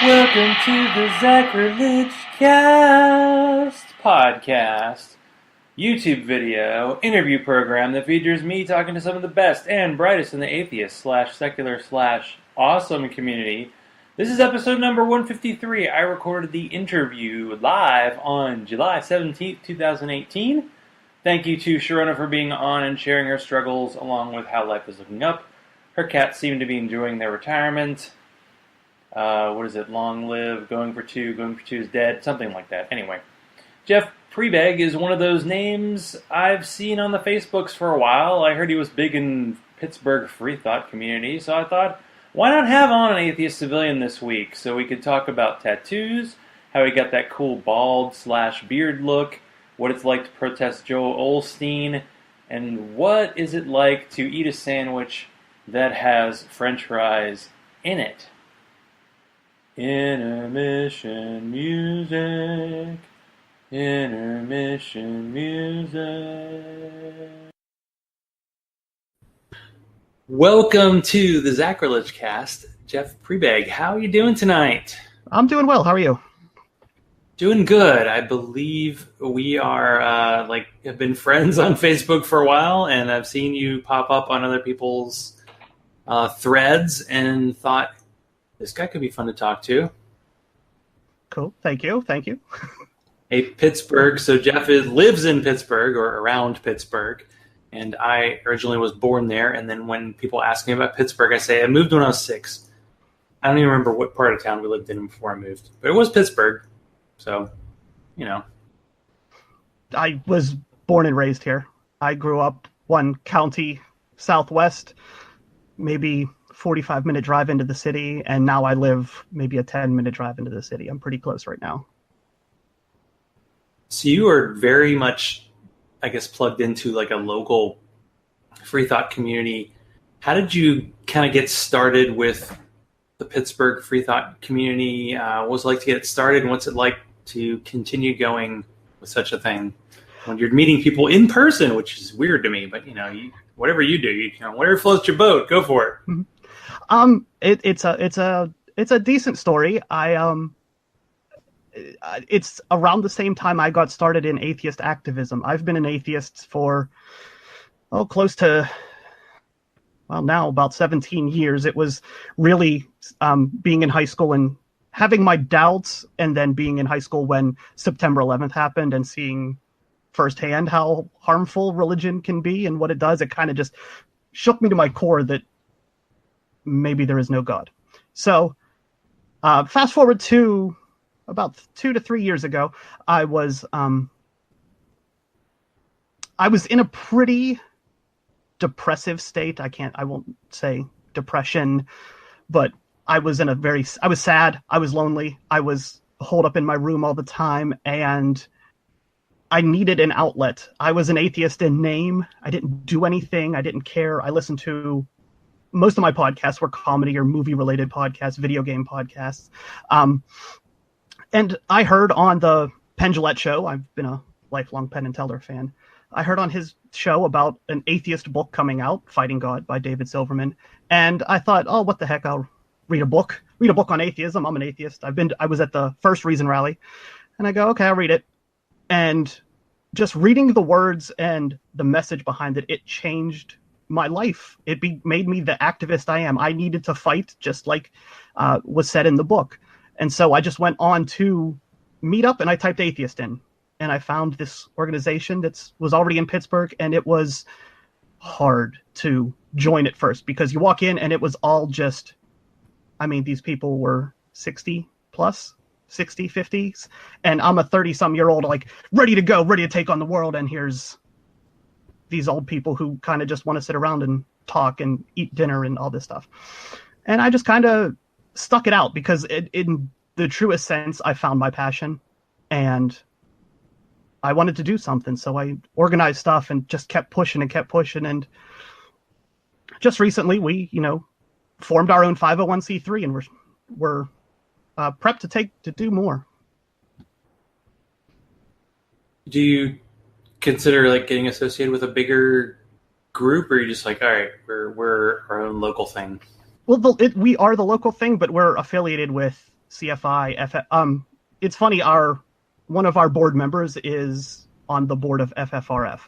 Welcome to the Zachrilege Cast podcast, YouTube video interview program that features me talking to some of the best and brightest in the atheist / secular / awesome community. This is episode number 153. I recorded the interview live on July 17th, 2018. Thank you to Sharona for being on and sharing her struggles along with how life is looking up. Her cats seem to be enjoying their retirement. What is it? Long live, going for two is dead, something like that. Anyway, Jeff Prebeg is one of those names I've seen on the Facebooks for a while. I heard he was big in Pittsburgh freethought community, so I thought, why not have on an atheist civilian this week so we could talk about tattoos, how he got that cool bald / beard look, what it's like to protest Joel Osteen, and what is it like to eat a sandwich that has French fries in it. Intermission music. Intermission music. Welcome to the Zachrilege Cast. Jeff Prebeg, how are you doing tonight? I'm doing well. How are you? Doing good. I believe we are have been friends on Facebook for a while, and I've seen you pop up on other people's threads and thought, this guy could be fun to talk to. Cool. Thank you. Hey, Pittsburgh. So Jeff lives in Pittsburgh or around Pittsburgh, and I originally was born there. And then when people ask me about Pittsburgh, I say I moved when I was 6. I don't even remember what part of town we lived in before I moved, but it was Pittsburgh. So, you know. I was born and raised here. I grew up one county southwest, maybe 45-minute drive into the city, and now I live maybe a 10-minute drive into the city. I'm pretty close right now. So you are very much, I guess, plugged into like a local freethought community. How did you kind of get started with the Pittsburgh freethought community? What was it like to get it started, and what's it like to continue going with such a thing when you're meeting people in person, which is weird to me, but whatever you do, whatever floats your boat, go for it. Mm-hmm. It's a decent story. It's around the same time I got started in atheist activism. I've been an atheist for close to now about 17 years. It was really being in high school and having my doubts, and then being in high school when September 11th happened and seeing firsthand how harmful religion can be and what it does. It kind of just shook me to my core that maybe there is no God. So fast forward to about 2 to 3 years ago, I was in a pretty depressive state. I won't say depression, but I was sad. I was lonely. I was holed up in my room all the time, and I needed an outlet. I was an atheist in name. I didn't do anything. I didn't care. I listened to most of my podcasts were comedy or movie-related podcasts, video game podcasts. And I heard on the Penn Jillette show, I've been a lifelong Penn and Teller fan, I heard on his show about an atheist book coming out, Fighting God by David Silverman. And I thought, what the heck, I'll read a book on atheism. I'm an atheist. I was at the First Reason rally, and I go, okay, I'll read it. And just reading the words and the message behind it, it changed my life. It made me the activist I am. I needed to fight, just like was said in the book. And so I just went on to Meetup, and I typed atheist in, and I found this organization that was already in Pittsburgh, and it was hard to join at first because you walk in and it was all just, these people were 60 plus, 60, 50s, and I'm a 30-some-year-old, ready to go, ready to take on the world, and here's these old people who kind of just want to sit around and talk and eat dinner and all this stuff. And I just kind of stuck it out because in the truest sense, I found my passion and I wanted to do something. So I organized stuff and just kept pushing. And just recently we, formed our own 501c3, and we're prepped to do more. Do you consider getting associated with a bigger group, or are you just all right, we're our own local thing? Well, we are the local thing, but we're affiliated with CFI, it's funny, one of our board members is on the board of FFRF.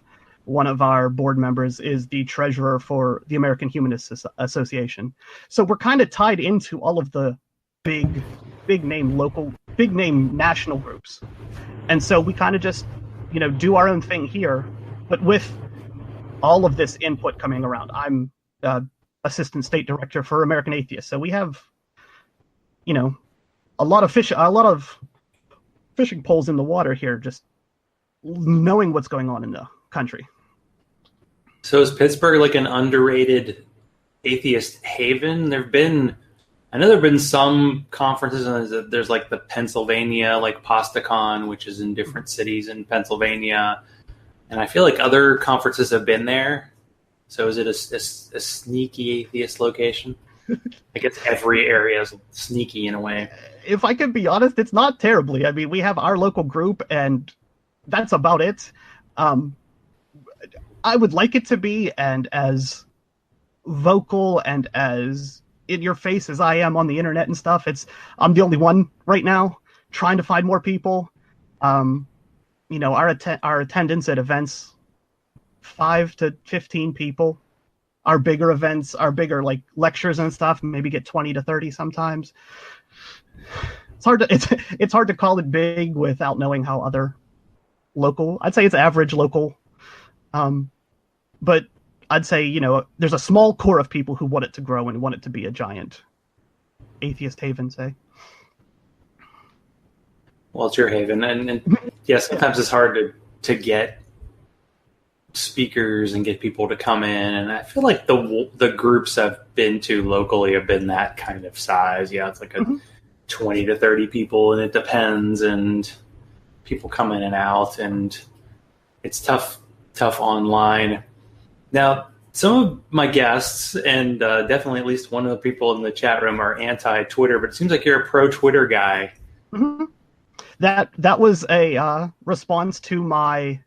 One of our board members is the treasurer for the American Humanist Association. So we're kind of tied into all of the big name national groups. And so we kind of just, do our own thing here, but with all of this input coming around. I'm assistant state director for American Atheists. So we have, a lot of fishing poles in the water here, just knowing what's going on in the country. So is Pittsburgh like an underrated atheist haven? I know there have been some conferences, and there's like the Pennsylvania, like PastaCon, which is in different cities in Pennsylvania. And I feel like other conferences have been there. So is it a sneaky atheist location? I guess every area is sneaky in a way. If I can be honest, it's not terribly. I mean, we have our local group, and that's about it. I would like it to be, and as vocal and as in your face as I am on the internet and stuff, I'm the only one right now trying to find more people. Our attendance at events, 5 to 15 people. Our bigger events, our bigger like lectures and stuff, maybe get 20 to 30 sometimes. It's hard to call it big without knowing how other local. I'd say it's average local. But I'd say, there's a small core of people who want it to grow and want it to be a giant atheist haven, say. Well, it's your haven. And yeah, sometimes it's hard to get speakers and get people to come in. And I feel like the groups I've been to locally have been that kind of size. Yeah, it's like 20 to 30 people, and it depends. And people come in and out, and it's tough online. Now, some of my guests, and definitely at least one of the people in the chat room, are anti-Twitter, but it seems like you're a pro-Twitter guy. Mm-hmm. That was a response to my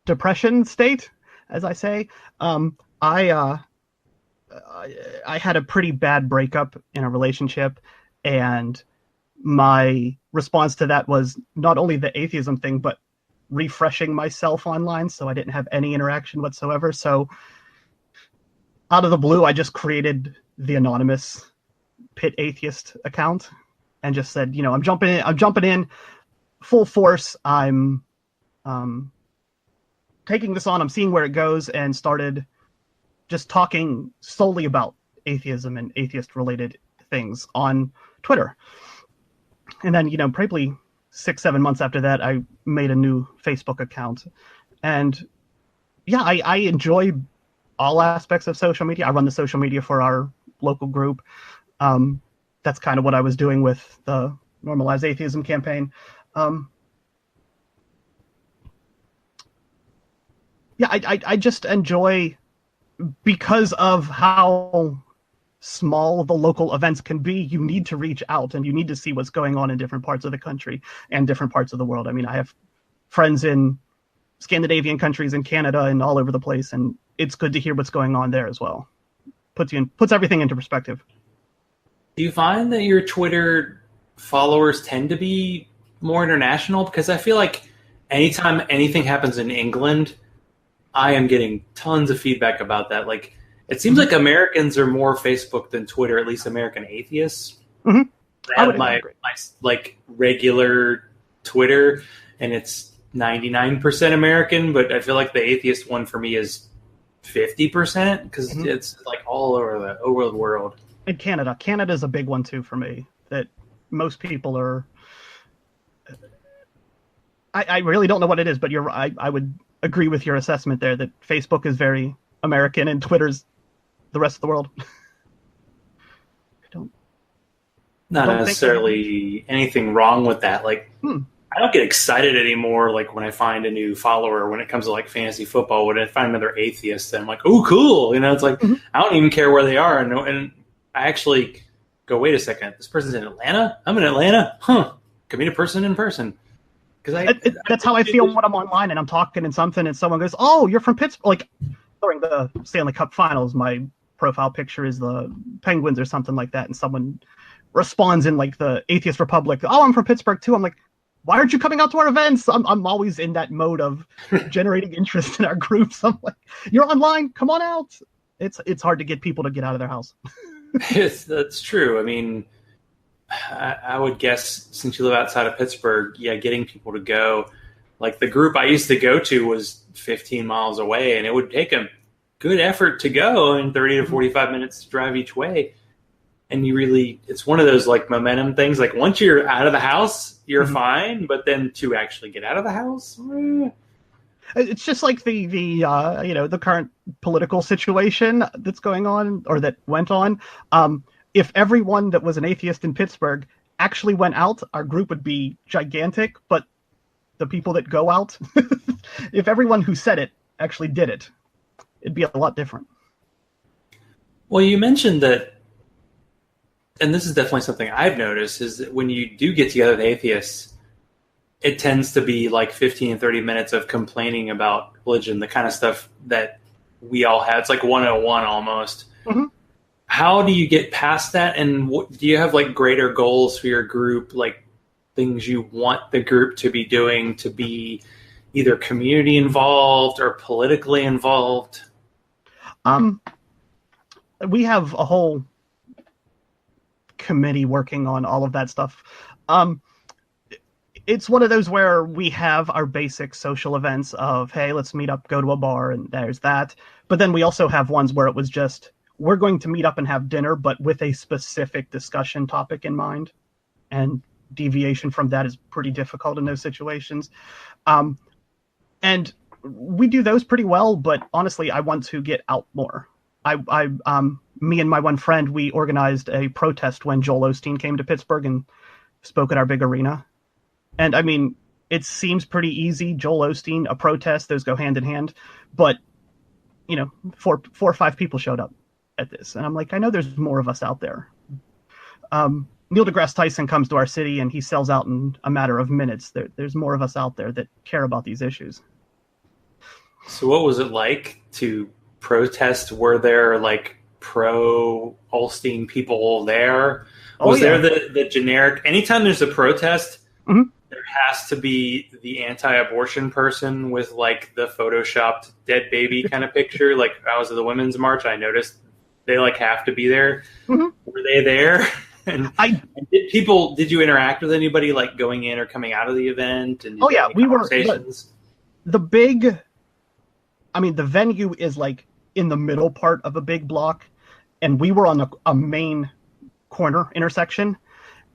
depression state, as I say. I had a pretty bad breakup in a relationship, and my response to that was not only the atheism thing, but refreshing myself online, so I didn't have any interaction whatsoever. So out of the blue, I just created the anonymous Pit Atheist account and just said, I'm jumping in full force. I'm taking this on. I'm seeing where it goes, and started just talking solely about atheism and atheist related things on Twitter. And then, probably 6-7 months after that, I made a new Facebook account. And yeah, I enjoy all aspects of social media. I run the social media for our local group. That's kind of what I was doing with the Normalize Atheism campaign. I just enjoy, because of how small the local events can be, you need to reach out and you need to see what's going on in different parts of the country and different parts of the world. I mean, I have friends in Scandinavian countries and Canada and all over the place, and it's good to hear what's going on there as well. Puts everything into perspective. Do you find that your Twitter followers tend to be more international? Because I feel like anytime anything happens in England, I am getting tons of feedback about that. Like, it seems like Americans are more Facebook than Twitter, at least American atheists. Mm-hmm. I have my like regular Twitter, and it's 99% American, but I feel like the atheist one for me is 50% because it's like all over the world. In Canada's a big one too for me. That most people are. I really don't know what it is, but I would agree with your assessment there that Facebook is very American and Twitter's the rest of the world. Not necessarily anything wrong with that. Like, I don't get excited anymore. Like when I find a new follower, when it comes to like fantasy football, when I find another atheist, and I'm like, oh, cool. It's like, I don't even care where they are. And I actually go, wait a second, this person's in Atlanta? I'm in Atlanta? Huh. Could meet a person in person. That's how I feel when I'm online and I'm talking and something, and someone goes, oh, you're from Pittsburgh. Like during the Stanley Cup Finals, my profile picture is the Penguins or something like that, and someone responds in like the Atheist Republic, "Oh, I'm from Pittsburgh too." I'm like, "Why aren't you coming out to our events?" I'm always in that mode of generating interest in our groups. I'm like, "You're online, come on out." It's hard to get people to get out of their house. That's true. I mean, I would guess since you live outside of Pittsburgh, yeah, getting people to go. Like the group I used to go to was 15 miles away, and it would take a good effort to go and 30 to 45 minutes to drive each way. And it's one of those like momentum things. Like once you're out of the house, you're fine, but then to actually get out of the house, It's just like the current political situation that's going on or that went on. If everyone that was an atheist in Pittsburgh actually went out, our group would be gigantic. But the people that go out, if everyone who said it actually did it, it'd be a lot different. Well, you mentioned that, and this is definitely something I've noticed, is that when you do get together with atheists, it tends to be like 15, 30 minutes of complaining about religion, the kind of stuff that we all have. It's like 101 almost. Mm-hmm. How do you get past that? And do you have like greater goals for your group, like things you want the group to be doing to be either community involved or politically involved? We have a whole committee working on all of that stuff. It's one of those where we have our basic social events of, hey, let's meet up, go to a bar, and there's that. But then we also have ones where it was just, we're going to meet up and have dinner, but with a specific discussion topic in mind. And deviation from that is pretty difficult in those situations. And we do those pretty well, but honestly, I want to get out more. Me and my one friend, we organized a protest when Joel Osteen came to Pittsburgh and spoke at our big arena. And I mean, it seems pretty easy. Joel Osteen, a protest, those go hand in hand. But, 4 or 5 people showed up at this. And I'm like, I know there's more of us out there. Neil deGrasse Tyson comes to our city and he sells out in a matter of minutes. There's more of us out there that care about these issues. So what was it like to protest? Were there like pro Osteen people there? Was there the generic, anytime there's a protest, there has to be the anti-abortion person with like the photoshopped dead baby kind of picture. Like I was at the Women's March, I noticed they like have to be there. Were they there? And did you interact with anybody like going in or coming out of the event? And we were. The venue is like in the middle part of a big block, and we were on a main corner intersection.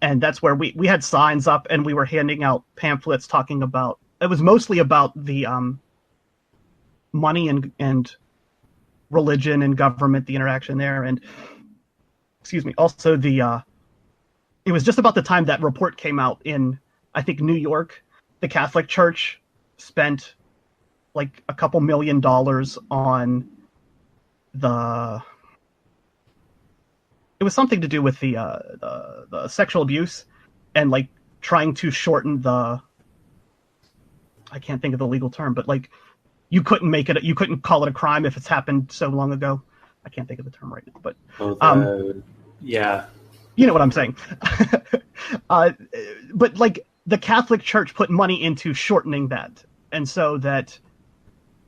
And that's where we had signs up and we were handing out pamphlets talking about, it was mostly about the money and religion and government, the interaction there. And also it was just about the time that report came out in, I think, New York. The Catholic Church spent like a couple $1 million on it was something to do with the sexual abuse and like trying to shorten I can't think of the legal term, but like you couldn't call it a crime if it's happened so long ago. I can't think of the term right now, but yeah, you know what I'm saying. But like the Catholic Church put money into shortening that, and so that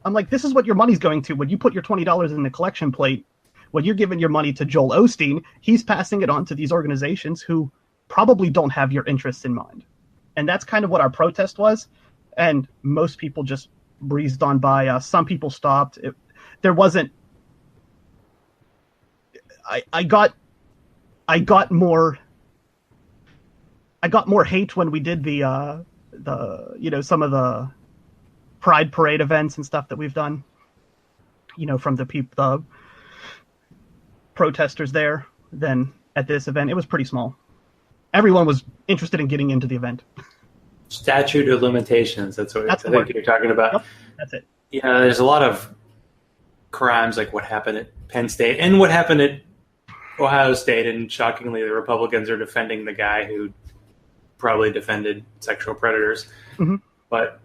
I'm like, this is what your money's going to. When you put your $20 in the collection plate, when you're giving your money to Joel Osteen, he's passing it on to these organizations who probably don't have your interests in mind. And that's kind of what our protest was. And most people just breezed on by. Some people stopped. There wasn't. I got more hate when we did the some of the Pride Parade events and stuff that we've done. From the protesters there than at this event. It was pretty small. Everyone was interested in getting into the event. Statute of limitations. That's what I think you're talking about. Yep, that's it. Yeah, there's a lot of crimes like what happened at Penn State and what happened at Ohio State, and shockingly, the Republicans are defending the guy who probably defended sexual predators. But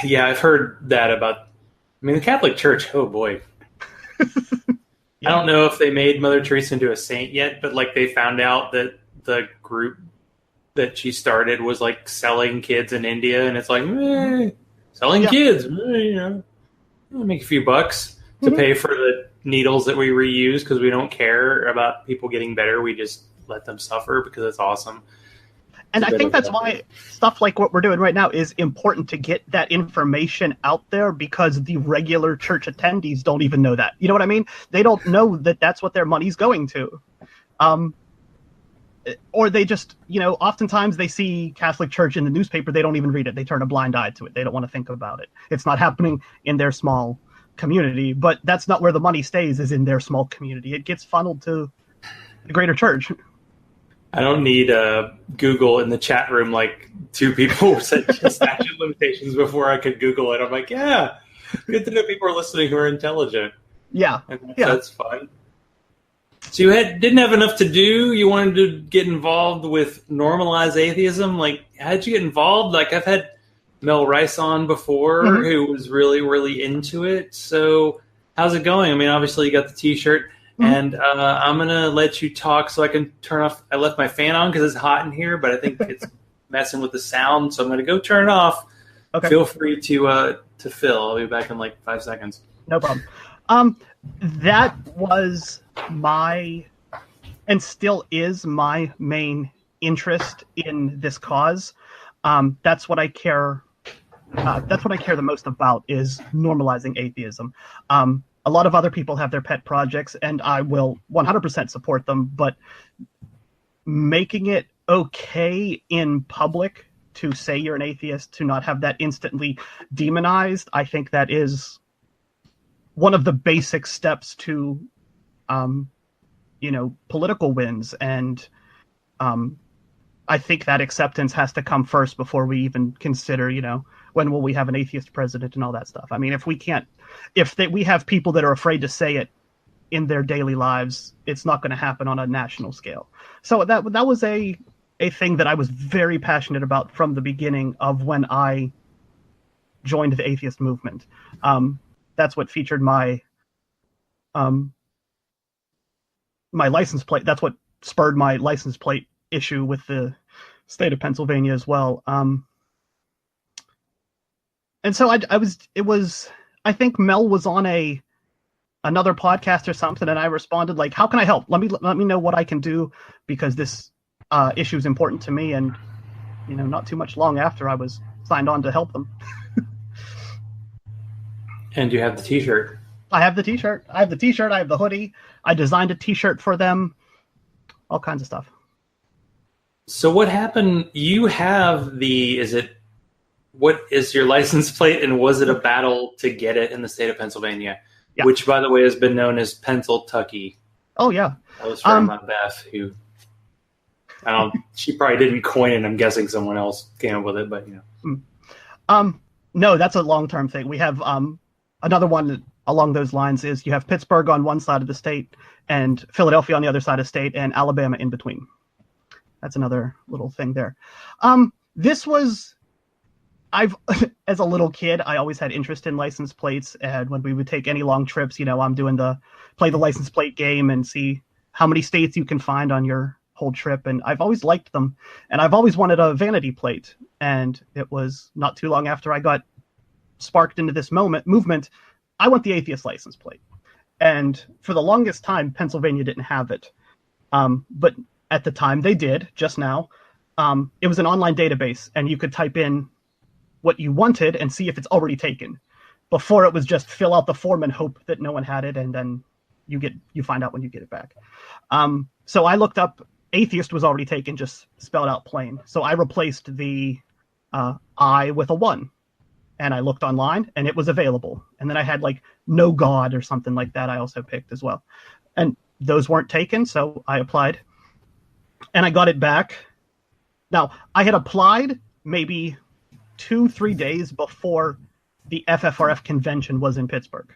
yeah, I've heard that about. The Catholic Church. Oh boy. Yeah. I don't know if they made Mother Teresa into a saint yet, but like they found out that the group that she started was like selling kids in India, and it's like, selling kids, I'll make a few bucks to pay for the needles that we reuse because we don't care about people getting better. We just let them suffer because it's awesome. And I think that's why stuff like what we're doing right now is important to get that information out there, because the regular church attendees don't even know that. You know what I mean? They don't know that that's what their money's going to. Or they just, oftentimes they see Catholic Church in the newspaper. They don't even read it. They turn a blind eye to it. They don't want to think about it. It's not happening in their small community, but that's not where the money stays, is in their small community. It gets funneled to the greater church. I don't need Google in the chat room like two people said statute limitations before I could Google it. I'm like, yeah, good to know people are listening who are intelligent. Yeah. That's fun. So you didn't have enough to do? You wanted to get involved with normalized atheism? Like, how'd you get involved? Like, I've had Mel Rice on before who was really, really into it. So how's it going? I mean, obviously you got the T-shirt. And I'm going to let you talk so I can turn off. I left my fan on because it's hot in here, but I think it's messing with the sound. So I'm going to go turn it off. Okay. Feel free to fill. I'll be back in like 5 seconds. No problem. That was my, and still is my main interest in this cause. That's what I care. That's what I care the most about, is normalizing atheism. A lot of other people have their pet projects, and I will 100% support them, but making it okay in public to say you're an atheist, to not have that instantly demonized, I think that is one of the basic steps to, political wins. And I think that acceptance has to come first before we even consider, when will we have an atheist president and all that stuff. I mean, if we have people that are afraid to say it in their daily lives, it's not going to happen on a national scale. So that was a thing that I was very passionate about from the beginning of when I joined the atheist movement. That's what featured my license plate. That's what spurred my license plate issue with the state of Pennsylvania as well. And so I think Mel was on another podcast or something, and I responded like, how can I help? Let me know what I can do, because this issue is important to me. And, not too much long after, I was signed on to help them. And you have the T-shirt. I have the T-shirt. I have the hoodie. I designed a T-shirt for them. All kinds of stuff. So what happened? You have what is your license plate, and was it a battle to get it in the state of Pennsylvania? Yeah. Which, by the way, has been known as Pennsyltucky. Oh, yeah. That was from Beth, who, she probably didn't coin it. I'm guessing someone else came up with it, but, No, that's a long-term thing. We have another one along those lines is you have Pittsburgh on one side of the state and Philadelphia on the other side of the state and Alabama in between. That's another little thing there. As a little kid, I always had interest in license plates, and when we would take any long trips, I'm doing play the license plate game and see how many states you can find on your whole trip, and I've always liked them, and I've always wanted a vanity plate, and it was not too long after I got sparked into this movement, I want the atheist license plate, and for the longest time, Pennsylvania didn't have it, but at the time they did, just now. It was an online database, and you could type in what you wanted and see if it's already taken. Before, it was just fill out the form and hope that no one had it, and then you find out when you get it back. So I looked up atheist was already taken, just spelled out plain. So I replaced the I with a 1, and I looked online, and it was available. And then I had like no God or something like that. I also picked as well, and those weren't taken. So I applied, and I got it back. Now I had applied maybe 2-3 days before the FFRF convention was in Pittsburgh.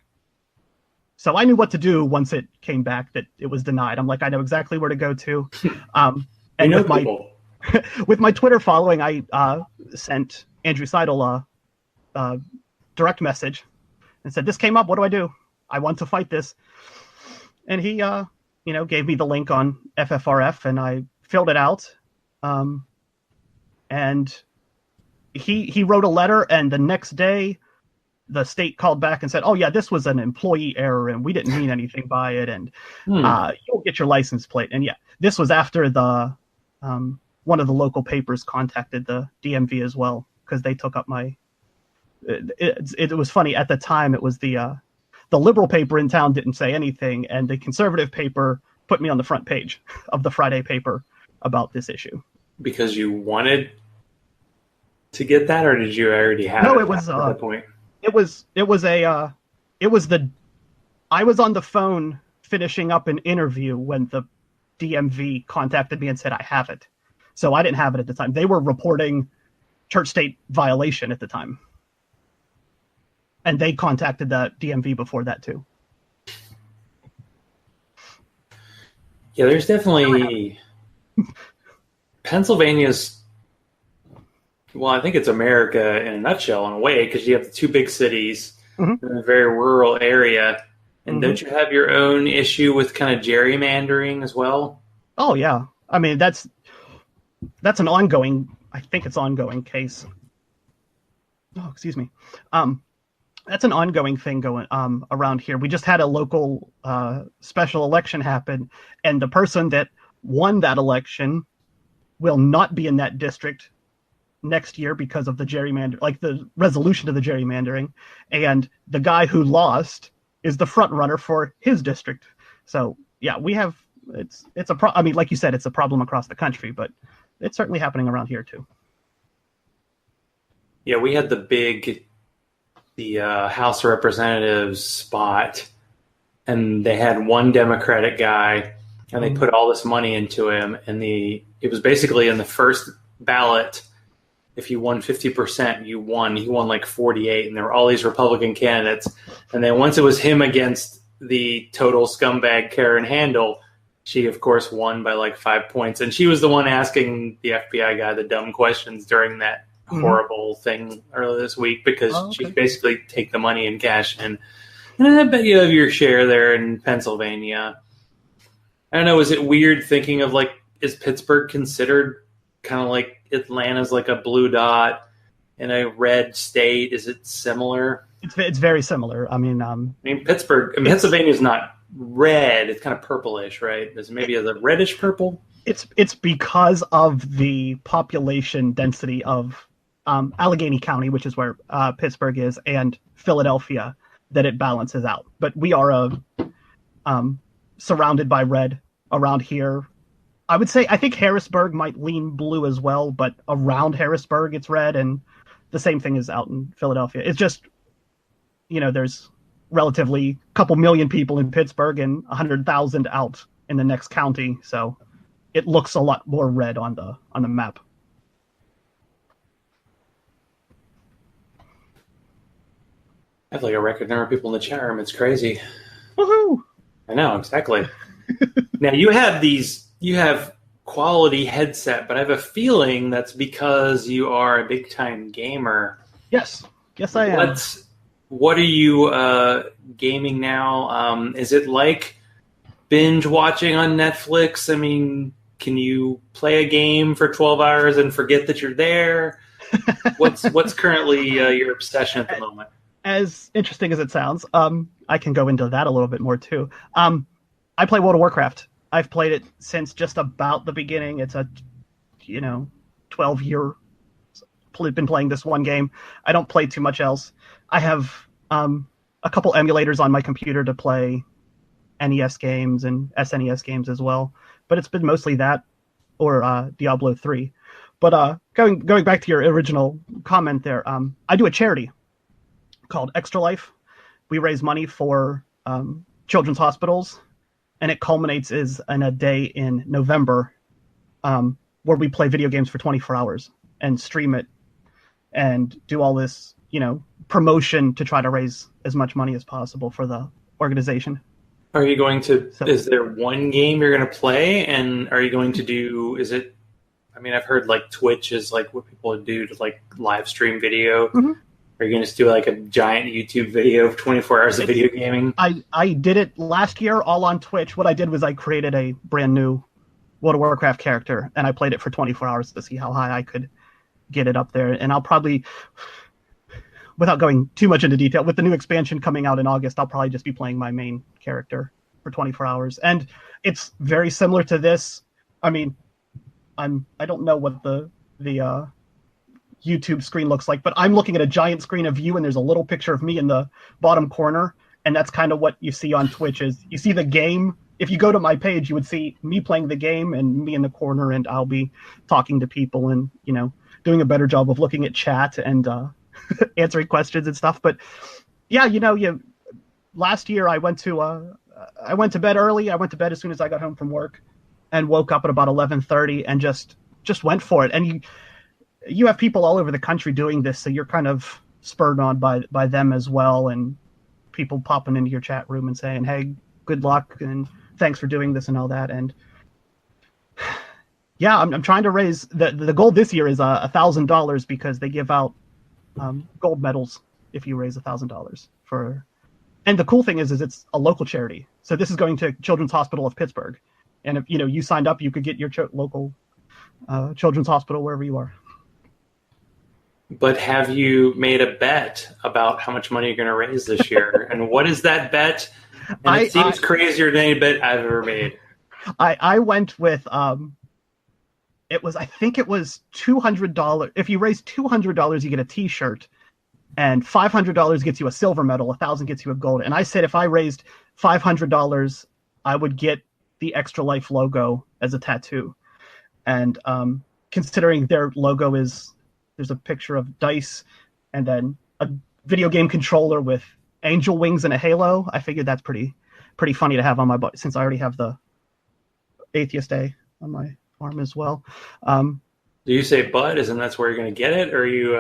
So I knew what to do once it came back that it was denied. I'm like, I know exactly where to go to. And with my Twitter following, I sent Andrew Seidel a direct message and said, this came up, what do I do? I want to fight this. And he, gave me the link on FFRF, and I filled it out, and he wrote a letter, and the next day the state called back and said, "Oh yeah, this was an employee error, and we didn't mean anything by it, and you'll get your license plate." And yeah, this was after the one of the local papers contacted the DMV as well, because they took up my. It was funny at the time. It was the liberal paper in town didn't say anything, and the conservative paper put me on the front page of the Friday paper about this issue. Because you wanted to get that, or did you already have it? No, it was at that point? I was on the phone finishing up an interview when the DMV contacted me and said I have it. So I didn't have it at the time. They were reporting church-state violation at the time. And they contacted the DMV before that too. Yeah, there's definitely Pennsylvania's. Well, I think it's America in a nutshell in a way, because you have the two big cities in a very rural area. And don't you have your own issue with kind of gerrymandering as well? Oh yeah, I mean that's an ongoing. I think it's ongoing case. Oh, excuse me. That's an ongoing thing going around here. We just had a local special election happen, and the person that won that election will not be in that district next year because of the gerrymander, like the resolution to the gerrymandering, and the guy who lost is the front runner for his district. So yeah, we have it's a I mean, like you said, it's a problem across the country, but it's certainly happening around here too. Yeah, we had the House of Representatives spot, and they had one Democratic guy, and they put all this money into him, and it was basically in the first ballot. If you won 50%, you won. He won like 48, and there were all these Republican candidates. And then once it was him against the total scumbag Karen Handel, she, of course, won by like 5 points. And she was the one asking the FBI guy the dumb questions during that horrible thing earlier this week, because she basically take the money and cash in. And I bet you have your share there in Pennsylvania. I don't know, is it weird thinking of like, is Pittsburgh considered kind of like Atlanta's like a blue dot in a red state? Is it similar? It's very similar. I mean, Pennsylvania's not red. It's kind of purplish, right? There's maybe a reddish purple. It's because of the population density of Allegheny County, which is where Pittsburgh is, and Philadelphia, that it balances out. But we are surrounded by red around here. I would say I think Harrisburg might lean blue as well, but around Harrisburg it's red, and the same thing is out in Philadelphia. It's just, there's relatively a couple million people in Pittsburgh and 100,000 out in the next county, so it looks a lot more red on the map. I have like a record number of people in the chat room. It's crazy. Woohoo! I know, exactly. Now you have quality headset, but I have a feeling that's because you are a big time gamer. Yes I am. What are you gaming now? Is it like binge watching on Netflix? I mean, can you play a game for 12 hours and forget that you're there? What's currently your obsession at the moment? As interesting as it sounds, I can go into that a little bit more too. I play World of Warcraft. I've played it since just about the beginning. It's a 12-year been playing this one game. I don't play too much else. I have a couple emulators on my computer to play NES games and SNES games as well, but it's been mostly that or Diablo 3. But going back to your original comment there, I do a charity called Extra Life. We raise money for children's hospitals, and it culminates in a day in November where we play video games for 24 hours and stream it and do all this, promotion to try to raise as much money as possible for the organization. Are you going to, is there one game you're going to play, and are you going to do, I've heard like Twitch is like what people do to like live stream video. Mm-hmm. Are you going to just do like a giant YouTube video of 24 hours of video gaming? I did it last year all on Twitch. What I did was I created a brand new World of Warcraft character, and I played it for 24 hours to see how high I could get it up there. And I'll probably, without going too much into detail, with the new expansion coming out in August, I'll probably just be playing my main character for 24 hours. And it's very similar to this. I mean, I don't know what the YouTube screen looks like, but I'm looking at a giant screen of you, and there's a little picture of me in the bottom corner, and that's kind of what you see on Twitch. Is you see the game. If you go to my page, you would see me playing the game and me in the corner, and I'll be talking to people and, you know, doing a better job of looking at chat and answering questions and stuff. But yeah, you know, last year I went to bed early. I went to bed as soon as I got home from work, and woke up at about 11:30 and just went for it. And you have people all over the country doing this, so you're kind of spurred on by them as well, and people popping into your chat room and saying, "Hey, good luck and thanks for doing this," and all that. And yeah, I'm trying to raise the goal this year is $1,000 because they give out gold medals if you raise $1,000 for. And the cool thing is it's a local charity. So this is going to Children's Hospital of Pittsburgh, and if you signed up, you could get your local Children's Hospital wherever you are. But have you made a bet about how much money you're going to raise this year? And what is that bet? And it seems crazier than any bet I've ever made. I went with I think it was $200. If you raise $200, you get a T-shirt, and $500 gets you a silver medal. 1,000 gets you a gold. And I said if I raised $500, I would get the Extra Life logo as a tattoo. And considering their logo there's a picture of dice and then a video game controller with angel wings and a halo, I figured that's pretty funny to have on my body, since I already have the Atheist A on my arm as well. Do you say "but" as in that's where you're going to get it, or are you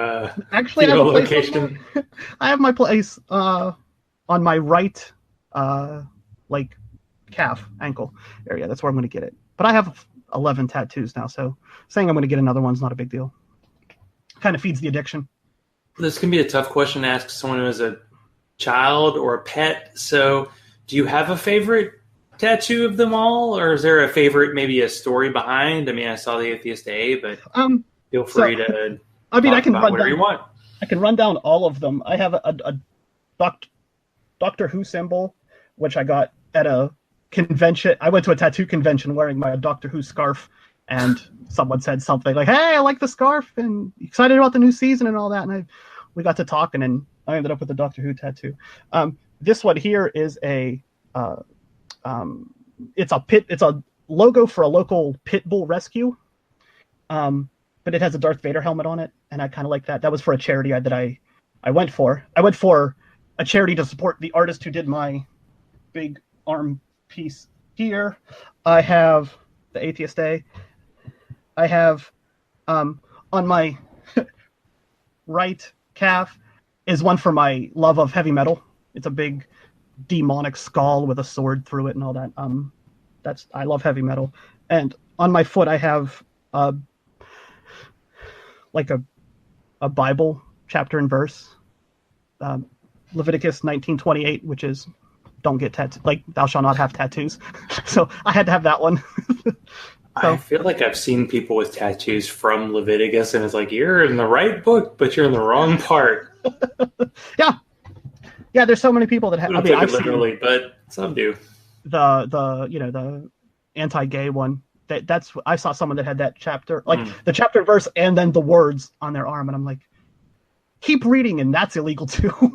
actually I have a location? I have my place on my right like calf ankle area. That's where I'm going to get it. But I have 11 tattoos now, so saying I'm going to get another one's not a big deal. Kind of feeds the addiction. This can be a tough question to ask someone who has a child or a pet. So do you have a favorite tattoo of them all, or is there a favorite, maybe a story behind? I mean, I saw the Atheist A, but feel free to I mean, I can run whatever down, you want. I can run down all of them. I have a Doctor Who symbol, which I got at a convention. I went to a tattoo convention wearing my Doctor Who scarf, and someone said something like, "Hey, I like the scarf and excited about the new season and all that." And we got to talking, and I ended up with a Doctor Who tattoo. This one here is it's a logo for a local pit bull rescue, but it has a Darth Vader helmet on it, and I kind of like that. That was for a charity that I went for. I went for a charity to support the artist who did my big arm piece here. I have the Atheist A. I have on my right calf is one for my love of heavy metal. It's a big demonic skull with a sword through it and all that. I love heavy metal. And on my foot I have like a Bible chapter and verse, Leviticus 19:28, which is don't get tattooed, like thou shalt not have tattoos. So I had to have that one. I feel like I've seen people with tattoos from Leviticus, and it's like, you're in the right book, but you're in the wrong part. Yeah, there's so many people that have. I mean, I've literally, but some do. The anti-gay one. That's I saw someone that had that chapter, like the chapter verse, and then the words on their arm, and I'm like, keep reading, and that's illegal too.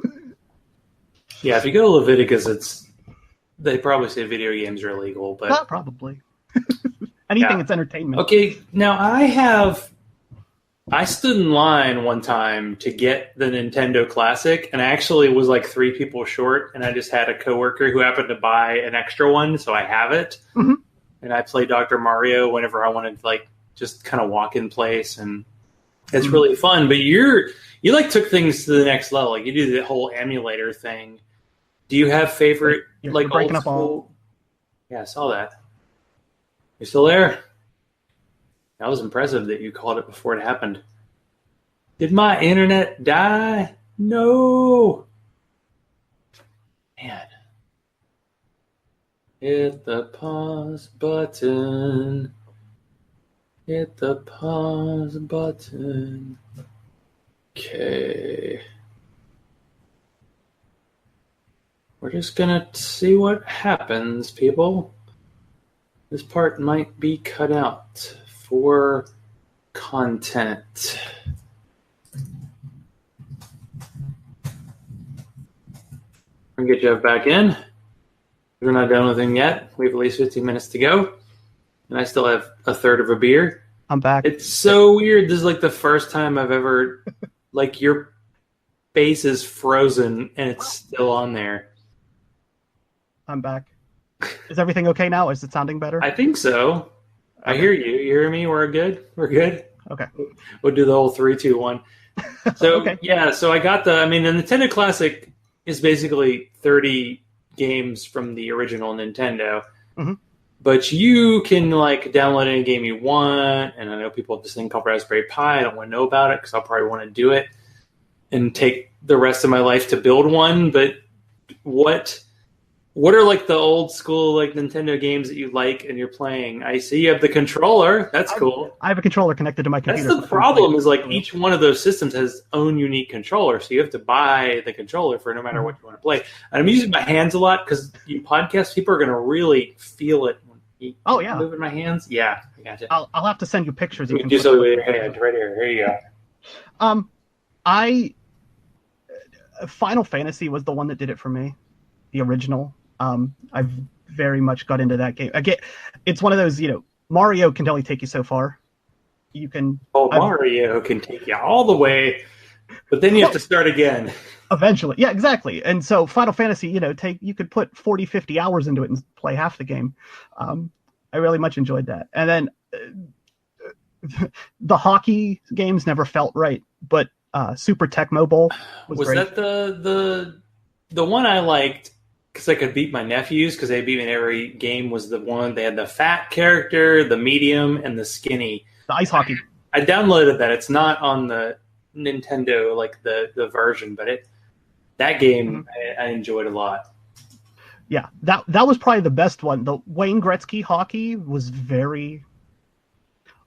Yeah, if you go to Leviticus, they probably say video games are illegal, but not probably. Anything that's entertainment. Okay, now I stood in line one time to get the Nintendo Classic, and I actually was like 3 people short, and I just had a coworker who happened to buy an extra one, so I have it. Mm-hmm. And I play Dr. Mario whenever I wanted to, like, just kind of walk in place, and it's really fun. But you like took things to the next level. Like, you do the whole emulator thing. Do you have favorite like old school? Yeah, I saw that. You still there? That was impressive that you called it before it happened. Did my internet die? No. Man. Hit the pause button. Hit the pause button. Okay. We're just gonna see what happens, people. This part might be cut out for content. We're gonna get Jeff back in. We're not done with him yet. We have at least 15 minutes to go. And I still have a third of a beer. I'm back. It's so weird. This is like the first time I've ever, like, your face is frozen and it's still on there. I'm back. Is everything okay now? Is it sounding better? I think so. Okay. I hear you. You hear me? We're good? We're good? Okay. We'll do the whole 3, 2, 1. So, okay. Yeah, so I got the Nintendo Classic is basically 30 games from the original Nintendo. Mm-hmm. But you can, like, download any game you want, and I know people have this thing called Raspberry Pi. I don't want to know about it because I'll probably want to do it and take the rest of my life to build one. But what are, like, the old school, like, Nintendo games that you like and you're playing? I see you have the controller. That's cool. I have a controller connected to my computer. That's the problem is, like, each one of those systems has its own unique controller, so you have to buy the controller for no matter what you want to play. And I'm using my hands a lot because you podcast people are going to really feel it. Oh, yeah. Moving my hands? Yeah, I gotcha. I'll have to send you pictures. You can do so with your hand right here. Here you go. Final Fantasy was the one that did it for me. The original. I've very much got into that game. Again, it's one of those, Mario can only take you so far. You can. Mario can take you all the way, but then you have to start again. Eventually. Yeah, exactly. And so Final Fantasy, you could put 40, 50 hours into it and play half the game. I really much enjoyed that. And then the hockey games never felt right, but Super Tecmo Bowl was great. Was that the one I liked because I could beat my nephews because they beat me in every game was the one they had the fat character, the medium, and the skinny. The ice hockey. I downloaded that. It's not on the Nintendo, like the version, but that game I enjoyed a lot. Yeah, that was probably the best one. The Wayne Gretzky hockey was very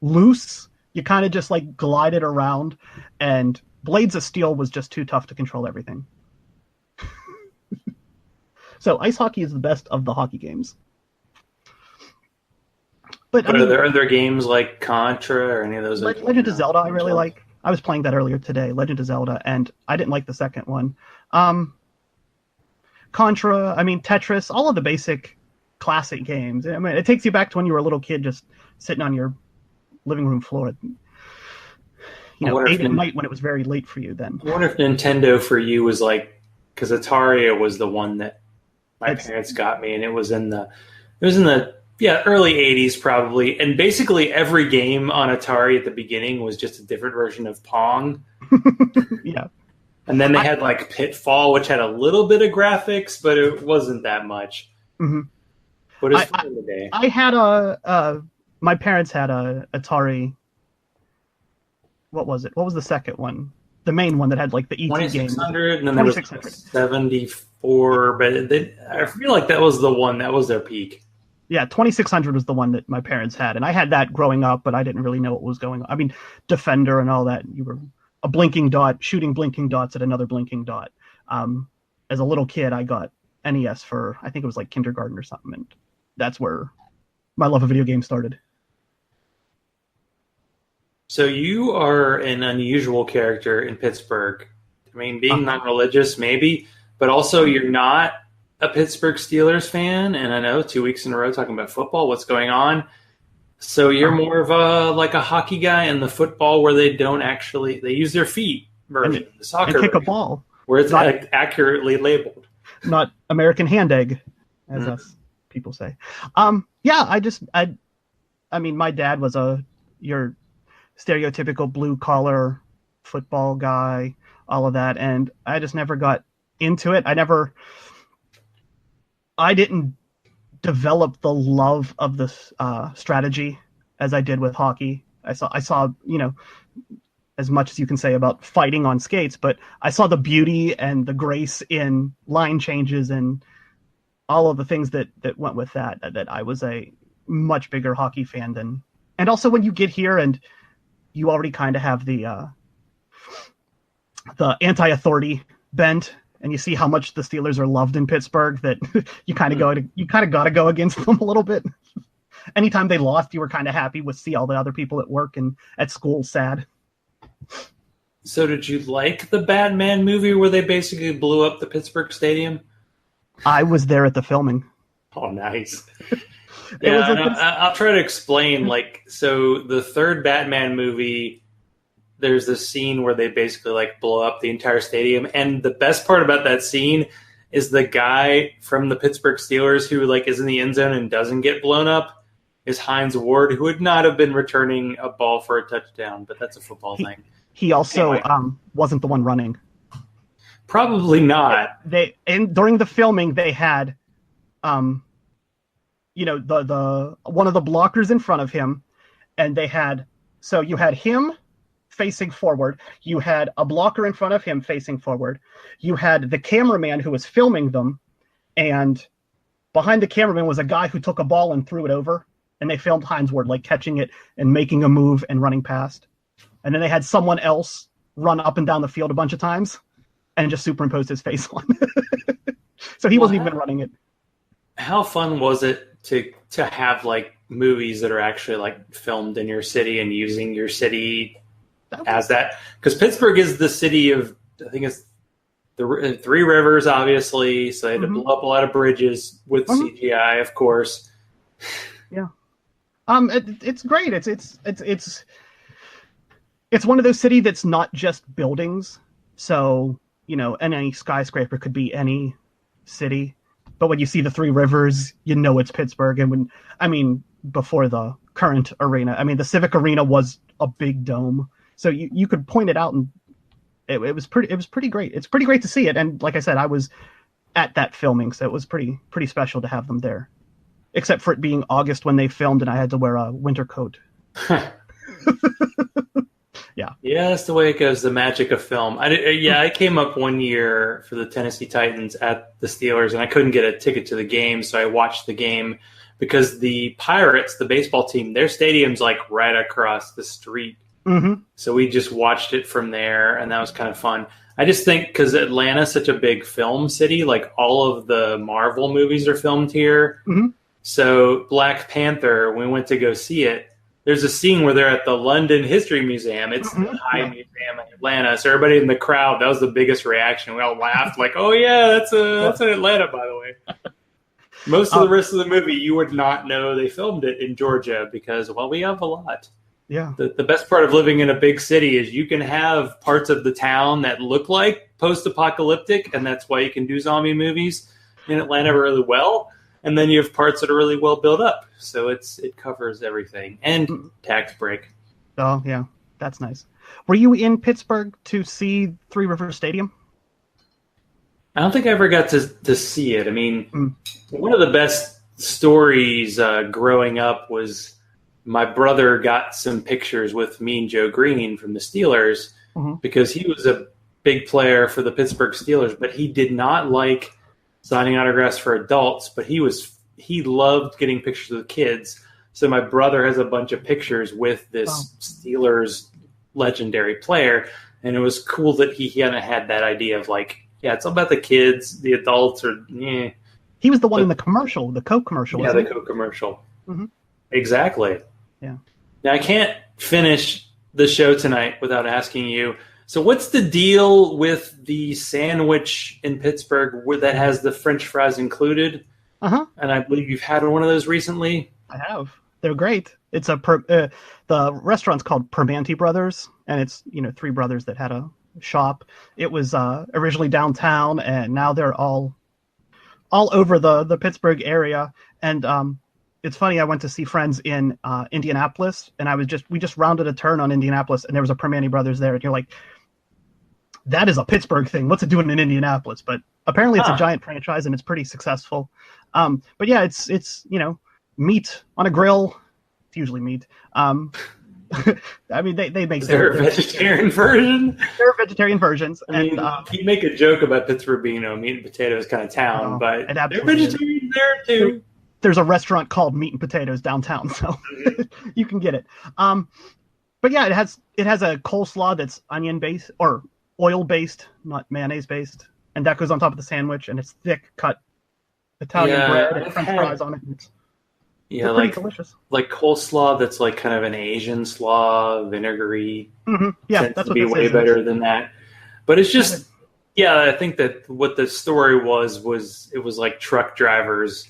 loose. You kind of just like glided around, and Blades of Steel was just too tough to control everything. So ice hockey is the best of the hockey games. But are there other games like Contra or any of those? Legend of Zelda I really like. I was playing that earlier today, Legend of Zelda, and I didn't like the second one. Contra, Tetris, all of the basic classic games. It takes you back to when you were a little kid just sitting on your living room floor, 8 at night when it was very late for you then. I wonder if Nintendo for you was like, because Atari was the one that my parents got me, and it was in the early 80s probably, and basically every game on Atari at the beginning was just a different version of Pong. Yeah. And then they had like Pitfall, which had a little bit of graphics, but it wasn't that much. Mm-hmm. But it's fun today. I had my parents had a Atari. What was it? What was the second one? The main one that had like the ET games. 2600, and then there was 74, but I feel like that was the one, that was their peak. Yeah, 2600 was the one that my parents had, and I had that growing up, but I didn't really know what was going on. Defender and all that, you were a blinking dot, shooting blinking dots at another blinking dot. As a little kid, I got NES for, I think it was like kindergarten or something, and that's where my love of video games started. So you are an unusual character in Pittsburgh. Being non-religious, maybe, but also you're not a Pittsburgh Steelers fan, and I know 2 weeks in a row talking about football, what's going on. So you're more of a hockey guy, and the football where they use their feet version, the soccer and kick version, a ball. where it's not accurately labeled. Not American hand egg, as us people say. My dad was your stereotypical blue collar football guy, all of that, and I just never got into it. I didn't develop the love of the strategy as I did with hockey. I saw, as much as you can say about fighting on skates, but I saw the beauty and the grace in line changes and all of the things that went with that I was a much bigger hockey fan than And also when you get here and you already kind of have the anti-authority bent, and you see how much the Steelers are loved in Pittsburgh, that you kind of got to go against them a little bit. Anytime they lost, you were kind of happy with see all the other people at work and at school sad. So did you like the Batman movie where they basically blew up the Pittsburgh Stadium? I was there at the filming. Oh, nice. I'll try to explain. Like, so the third Batman movie, there's this scene where they basically like blow up the entire stadium, and the best part about that scene is the guy from the Pittsburgh Steelers who like is in the end zone and doesn't get blown up is Hines Ward, who would not have been returning a ball for a touchdown, but that's a football thing. He also wasn't the one running. Probably not. During the filming they had the one of the blockers in front of him, and you had him facing forward, you had a blocker in front of him facing forward, you had the cameraman who was filming them, and behind the cameraman was a guy who took a ball and threw it over, and they filmed Hines Ward like catching it and making a move and running past. And then they had someone else run up and down the field a bunch of times and just superimposed his face on. So he wasn't even running it. How fun was it to have like movies that are actually like filmed in your city and using your city as that? Because Pittsburgh is the city of, I think it's the Three Rivers, obviously. So they had to blow up a lot of bridges with CGI, of course. Yeah. It's great. It's one of those cities that's not just buildings. So, any skyscraper could be any city. But when you see the Three Rivers, you know it's Pittsburgh. And before the current arena, the Civic Arena was a big dome. So you could point it out, and it was pretty great. It's pretty great to see it. And like I said, I was at that filming, so it was pretty special to have them there. Except for it being August when they filmed, and I had to wear a winter coat. Yeah, that's the way it goes. The magic of film. I came up one year for the Tennessee Titans at the Steelers, and I couldn't get a ticket to the game, so I watched the game because the Pirates, the baseball team, their stadium's like right across the street. Mm-hmm. So we just watched it from there, and that was kind of fun. I just think because Atlanta's such a big film city, like all of the Marvel movies are filmed here. Mm-hmm. So Black Panther, when we went to go see it, there's a scene where they're at the London History Museum. It's the High Museum in Atlanta. So everybody in the crowd, that was the biggest reaction. We all laughed like, "Oh yeah, that's in Atlanta, by the way." Most of the rest of the movie, you would not know they filmed it in Georgia because, we have a lot. Yeah. The best part of living in a big city is you can have parts of the town that look like post-apocalyptic, and that's why you can do zombie movies in Atlanta really well. And then you have parts that are really well built up. So it covers everything. And tax break. Oh, yeah. That's nice. Were you in Pittsburgh to see Three Rivers Stadium? I don't think I ever got to see it. One of the best stories growing up was my brother got some pictures with me and Joe Green from the Steelers because he was a big player for the Pittsburgh Steelers, but he did not like signing autographs for adults, but he loved getting pictures of kids. So my brother has a bunch of pictures with this Steelers legendary player, and it was cool that he kind of had that idea of like, it's all about the kids, the adults are. He was the one in the commercial, the Coke commercial. Yeah, the Coke commercial. Mm-hmm. Exactly. Yeah. Now I can't finish the show tonight without asking you. So what's the deal with the sandwich in Pittsburgh that has the French fries included? Uh-huh. And I believe you've had one of those recently. I have. They're great. It's the restaurant's called Permanti Brothers, and it's three brothers that had a shop. It was originally downtown, and now they're all over the Pittsburgh area. And it's funny. I went to see friends in Indianapolis, and we just rounded a turn on Indianapolis, and there was a Permanti Brothers there, and you're like, that is a Pittsburgh thing. What's it doing in Indianapolis? But apparently it's a giant franchise and it's pretty successful. But yeah, it's meat on a grill. It's usually meat. They make. Is there a vegetarian version? There are vegetarian versions. You make a joke about Pittsburgh being meat and potatoes kind of town, but there are vegetarians there too. there's a restaurant called Meat and Potatoes downtown, so you can get it. But yeah, it has a coleslaw that's onion based or oil based, not mayonnaise based, and that goes on top of the sandwich, and it's thick cut Italian bread and French fries on it. They're pretty delicious. Like coleslaw that's like kind of an Asian slaw, vinegary. Mm-hmm. Yeah, tends that's to what be this way is. better than that. But it's just, I think that what the story was it was like truck drivers,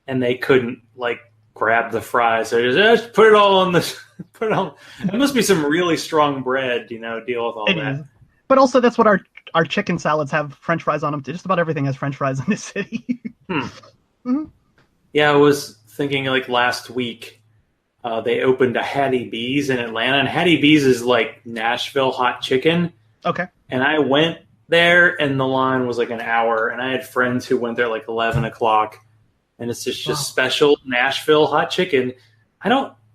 and they couldn't like grab the fries, so just put it all on the. Put it on. It must be some really strong bread, deal with all that. Is. But also, that's what our chicken salads have French fries on them. Just about everything has French fries in this city. Mm-hmm. Yeah, I was thinking like last week, they opened a Hattie B's in Atlanta, and Hattie B's is like Nashville hot chicken. Okay. And I went there, and the line was like an hour, and I had friends who went there like 11 o'clock, and it's just special Nashville hot chicken.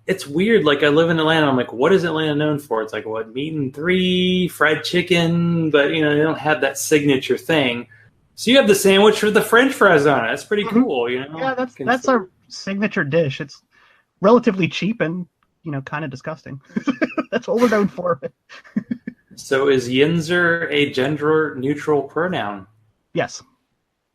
It's weird. Like, I live in Atlanta. I'm like, what is Atlanta known for? It's like, what, meat and three, fried chicken, but, they don't have that signature thing. So you have the sandwich with the French fries on it. That's pretty cool, Yeah, that's our signature dish. It's relatively cheap and, kind of disgusting. That's what we're known for. So is Yinzer a gender-neutral pronoun? Yes.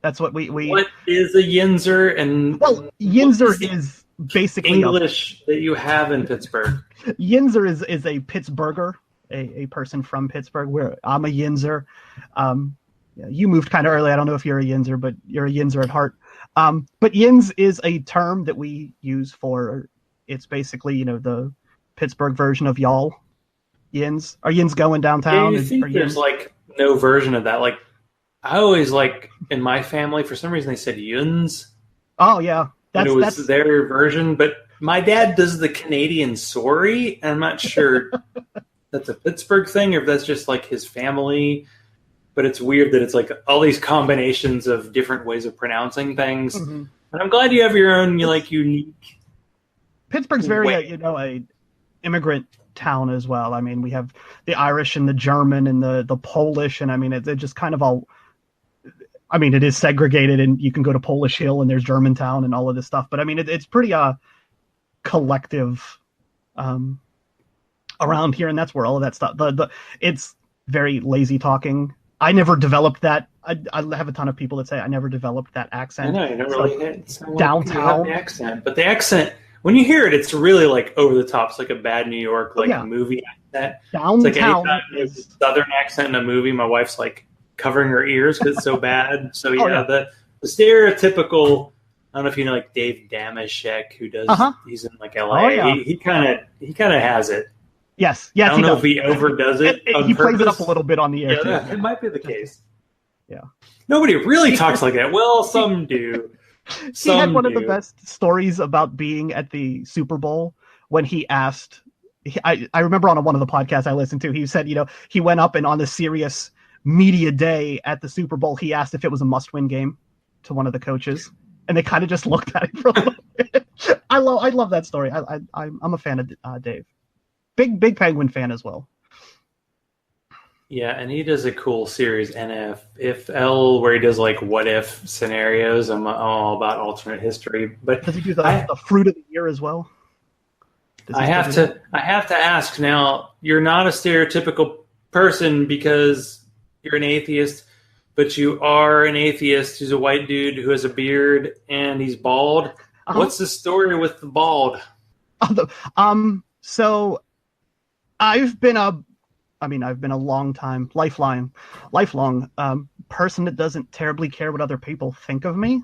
That's what we... What is a Yinzer? And well, Yinzer is basically English that you have in Pittsburgh. Yinzer is a Pittsburgher, a person from Pittsburgh. Where I'm a Yinzer. You moved kind of early. I don't know if you're a Yinzer, but you're a Yinzer at heart. But Yins is a term that we use for. It's basically the Pittsburgh version of y'all. Yins. Are Yins going downtown? Yeah, you think there's like no version of that. Like I always in my family for some reason they said Yuns. Oh yeah. That's their version, but my dad does the Canadian sorry, and I'm not sure that's a Pittsburgh thing or if that's just like his family. But it's weird that it's like all these combinations of different ways of pronouncing things. Mm-hmm. And I'm glad you have your own unique. Pittsburgh's very a immigrant town as well. I mean, we have the Irish and the German and the Polish, and I mean it just kind of all. I mean, it is segregated, and you can go to Polish Hill, and there's Germantown, and all of this stuff. But I mean, it's pretty collective around here, and that's where all of that stuff. It's very lazy talking. I never developed that. I have a ton of people that say I never developed that accent. I know you don't really sound downtown like you have the accent, but the accent when you hear it, it's really like over the top. It's like a bad New York movie accent. Downtown, it's like anytime there's a southern accent in a movie, my wife's like covering her ears because it's so bad. So the stereotypical. I don't know if you know like Dave Damashek, who does. He's in like LA. He kind of has it. Yes. I don't know if he overdoes it. He plays it up a little bit on the air. Yeah, it might be the case. Yeah. Nobody really talks like that. Well, some do. He had one of the best stories about being at the Super Bowl when he asked. I remember on one of the podcasts I listened to, he said, he went up and on the serious media day at the Super Bowl, he asked if it was a must-win game to one of the coaches, and they kind of just looked at him for a little bit. I love that story. I'm a fan of Dave. Big Penguin fan as well. Yeah, and he does a cool series, NFL, where he does like what if scenarios. I'm all about alternate history. But does he do the fruit of the year as well? I have to ask now. You're not a stereotypical person because you're an atheist, but you are an atheist who's a white dude who has a beard and he's bald. What's the story with the bald? So I've been a lifelong person that doesn't terribly care what other people think of me.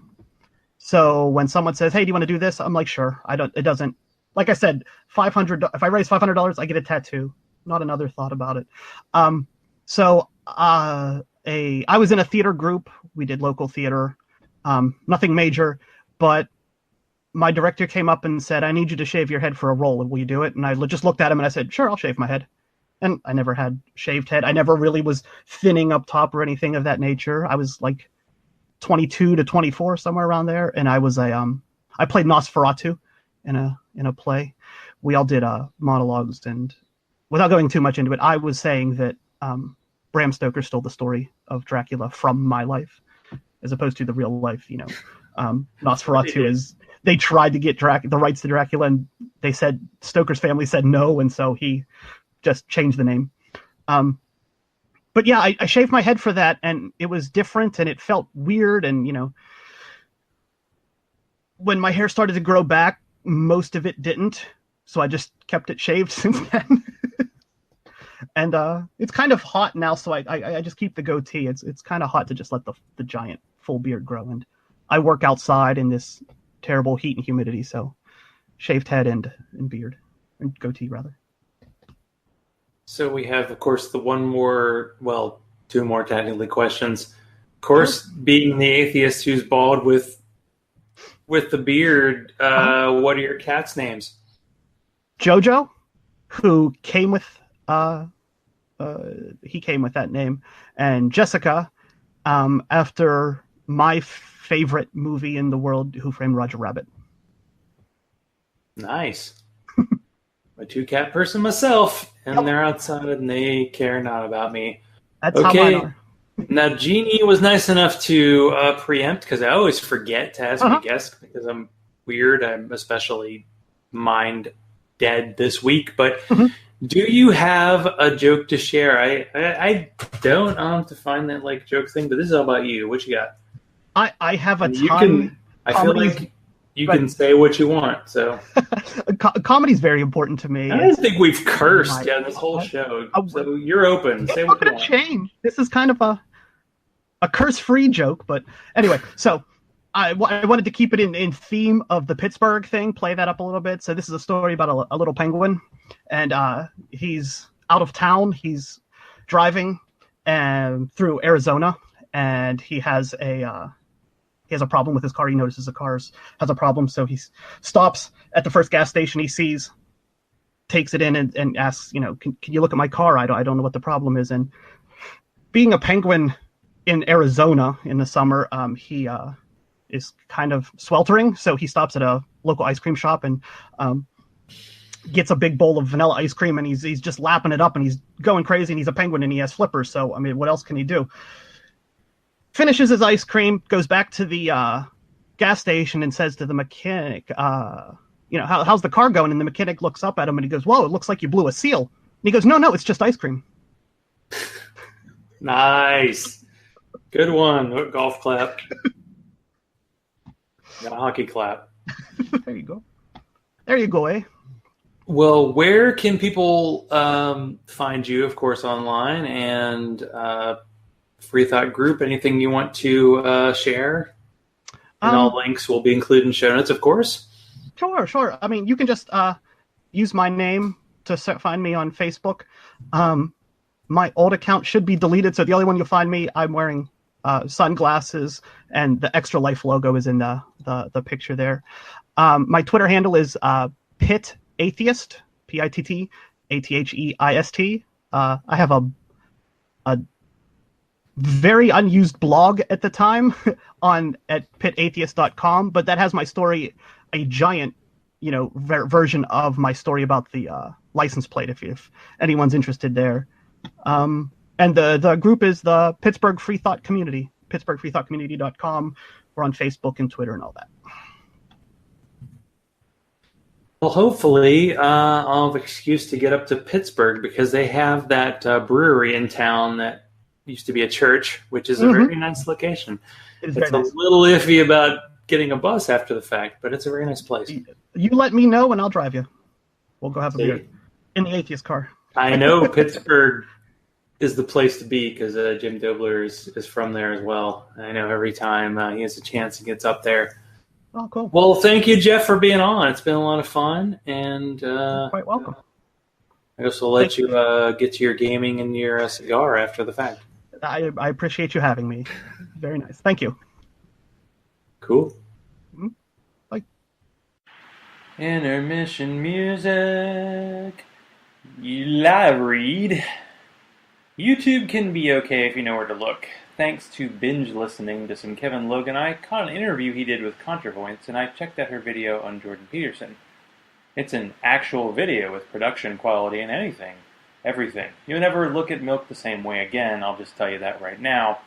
So when someone says, "Hey, do you want to do this?" I'm like, "Sure." It doesn't. Like I said, $500. If I raise $500, I get a tattoo. Not another thought about it. I was in a theater group. We did local theater. Nothing major, but my director came up and said, "I need you to shave your head for a role. Will you do it?" And I just looked at him and I said, "Sure, I'll shave my head." And I never had shaved head. I never really was thinning up top or anything of that nature. I was like 22 to 24, somewhere around there. And I was I played Nosferatu in a play. We all did monologues, and without going too much into it, I was saying that Bram Stoker stole the story of Dracula from my life, as opposed to the real life. Nosferatu is they tried to get the rights to Dracula, and they said Stoker's family said no, and so he just changed the name. But yeah, I shaved my head for that, and it was different, and it felt weird, and when my hair started to grow back, most of it didn't, so I just kept it shaved since then. And it's kind of hot now, so I just keep the goatee. It's kind of hot to just let the giant full beard grow, and I work outside in this terrible heat and humidity, so shaved head and beard, and goatee rather. So we have, of course, two more technically questions. Of course, being the atheist who's bald with the beard, what are your cats' names? Jojo, who came with he came with that name, and Jessica, after my favorite movie in the world, Who Framed Roger Rabbit. Nice. A 2-cat person myself, and they're outside and they care not about me. That's how mine are. Now, Jeannie was nice enough to preempt, because I always forget to ask my guests because I'm weird. I'm especially mind dead this week. But do you have a joke to share? I don't to find that joke thing, but this is all about you. What you got? I have a ton. I feel like you can say what you want. So comedy's very important to me. I don't think we've cursed this whole show. So you're open. Say what you want. Change. This is kind of a curse-free joke, but anyway. So I wanted to keep it in theme of the Pittsburgh thing. Play that up a little bit. So this is a story about a little penguin, and he's out of town. He's driving through Arizona, and he has a problem with his car. He notices the car has a problem, so he stops at the first gas station he sees, takes it in, and asks, can you look at my car? I don't know what the problem is. And being a penguin in Arizona in the summer, he is kind of sweltering, so he stops at a local ice cream shop and gets a big bowl of vanilla ice cream, and he's just lapping it up, and he's going crazy, and he's a penguin, and he has flippers, so, what else can he do? Finishes his ice cream, goes back to the gas station and says to the mechanic, how's the car going? And the mechanic looks up at him and he goes, whoa, it looks like you blew a seal. And he goes, no, it's just ice cream. Nice. Good one. Golf clap. Got a hockey clap. There you go. There you go, eh? Well, where can people find you, of course, online, and Freethought group? Anything you want to share? And all links will be included in show notes, of course. Sure. You can just use my name to find me on Facebook. My old account should be deleted, so the only one you'll find me, I'm wearing sunglasses, and the Extra Life logo is in the picture there. My Twitter handle is Pit Atheist, Pitt Atheist. I have a very unused blog at the time at pitatheist.com, but that has my story, a giant version of my story about the license plate, if anyone's interested there. And the group is the Pittsburgh Freethought Community, pittsburghfreethoughtcommunity.com. We're on Facebook and Twitter and all that. Well, hopefully I'll have an excuse to get up to Pittsburgh, because they have that brewery in town that used to be a church, which is a very nice location. It's a little iffy about getting a bus after the fact, but it's a very nice place. You let me know and I'll drive you. We'll go have a beer in the atheist car. I know Pittsburgh is the place to be, because Jim Dobler is from there as well. I know every time he has a chance, he gets up there. Oh, cool. Well, thank you, Jeff, for being on. It's been a lot of fun. And you're quite welcome. I guess we'll let you get to your gaming and your cigar after the fact. I appreciate you having me. Very nice. Thank you. Cool. Bye. Intermission music. You live read. YouTube can be okay if you know where to look. Thanks to binge listening to some Kevin Logan, I caught an interview he did with Contrapoints, and I checked out her video on Jordan Peterson. It's an actual video with production quality and everything. You'll never look at milk the same way again, I'll just tell you that right now.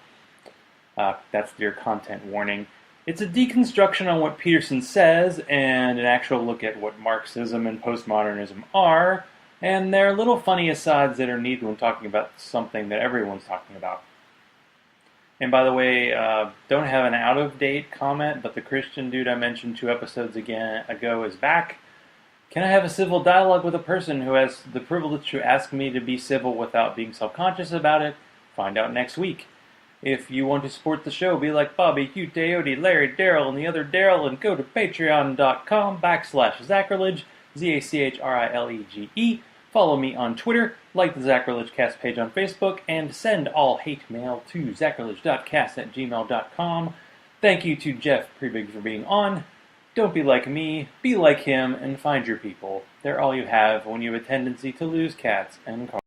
That's your content warning. It's a deconstruction on what Peterson says and an actual look at what Marxism and postmodernism are, and there are little funny asides that are needed when talking about something that everyone's talking about. And by the way, don't have an out-of-date comment, but the Christian dude I mentioned 2 episodes ago is back. Can I have a civil dialogue with a person who has the privilege to ask me to be civil without being self-conscious about it? Find out next week. If you want to support the show, be like Bobby, Hugh, Teody, Larry, Daryl, and the other Daryl, and go to patreon.com/Zachrilege, Zachrilege. Follow me on Twitter, like the Zachrilege Cast page on Facebook, and send all hate mail to zachrilege.cast@gmail.com. Thank you to Jeff Prebeg for being on. Don't be like me, be like him, and find your people. They're all you have when you have a tendency to lose cats and cars.